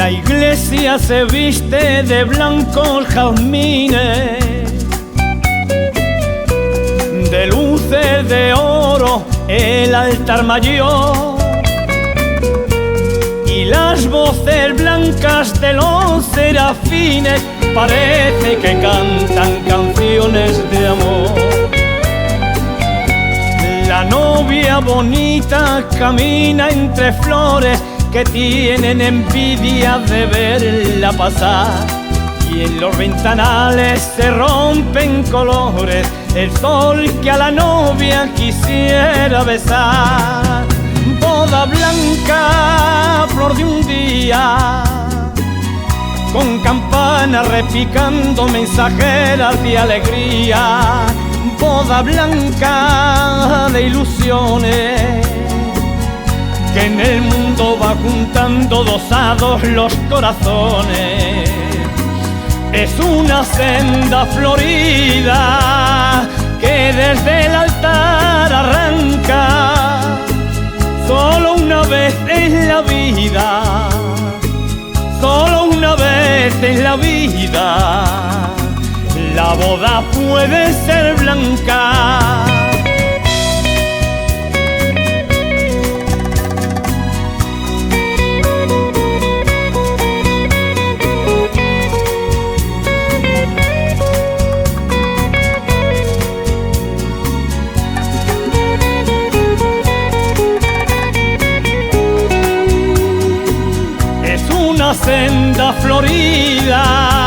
La iglesia se viste de blancos jazmines, de luces de oro el altar mayor, y las voces blancas de los serafines parece que cantan canciones de amor. La novia bonita camina entre flores que tienen envidia de verla pasar, y en los ventanales se rompen colores el sol que a la novia quisiera besar. Boda blanca, flor de un día, con campanas repicando mensajeras de alegría. Boda blanca de ilusiones, que en el mundo va juntando dosados los corazones. Es una senda florida que desde el altar arranca. Solo una vez en la vida, solo una vez en la vida, la boda puede ser blanca. Una senda florida